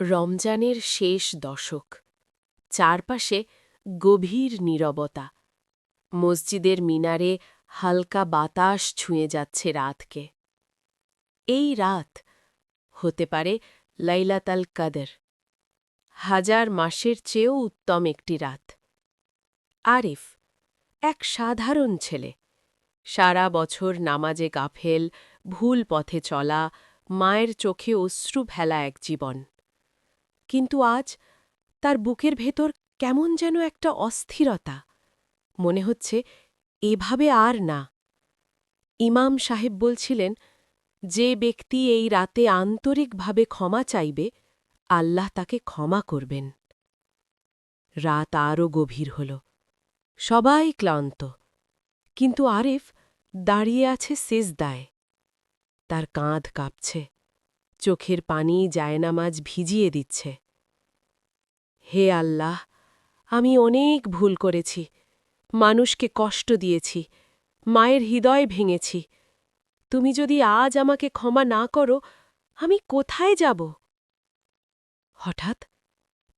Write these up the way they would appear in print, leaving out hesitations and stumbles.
রমজানের শেষ দশক চারপাশে গভীর নীরবতা মসজিদের মিনারে হালকা বাতাস ছুঁয়ে যাচ্ছে রাতকে এই রাত হতে পারে লাইলাতুল কদর হাজার মাসের চেয়েও উত্তম একটি রাত আরিফ এক সাধারণ ছেলে সারা বছর নামাজে গাফেল ভুল পথে চলা মায়ের চোখে অশ্রু ফেলা এক জীবন কিন্তু আজ তার বুকের ভেতর কেমন যেন একটা অস্থিরতা মনে হচ্ছে এভাবে আর না ইমাম সাহেব বলছিলেন যে ব্যক্তি এই রাতে আন্তরিকভাবে ক্ষমা চাইবে আল্লাহ তাকে ক্ষমা করবেন রাত আরও গভীর হল সবাই ক্লান্ত কিন্তু আরিফ দাঁড়িয়ে আছে সেজদায় তার কাঁধ কাঁপছে চোখের পানি জায়নামাজ ভিজিয়ে দিচ্ছে হে আল্লাহ আমি অনেক ভুল করেছি মানুষকে কষ্ট দিয়েছি মায়ের হৃদয় ভেঙেছি তুমি যদি আজ আমাকে ক্ষমা না করো আমি কোথায় যাব হঠাৎ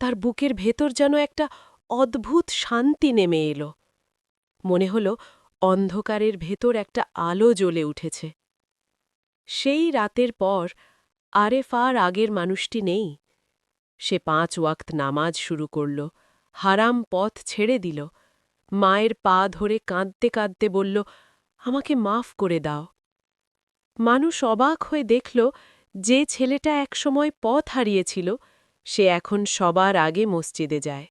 তার বুকের ভেতর যেন একটা অদ্ভুত শান্তি নেমে এল মনে হল অন্ধকারের ভেতর একটা আলো জ্বলে উঠেছে সেই রাতের পর আরেফ আর আগের মানুষটি নেই সে ৫ ওয়াক্ত নামাজ শুরু করল হারাম পথ ছেড়ে দিল মায়ের পা ধরে কাঁদতে কাঁদতে বলল আমাকে মাফ করে দাও মানুষ অবাক হয়ে দেখল যে ছেলেটা একসময় পথ হারিয়েছিল সে এখন সবার আগে মসজিদে যায়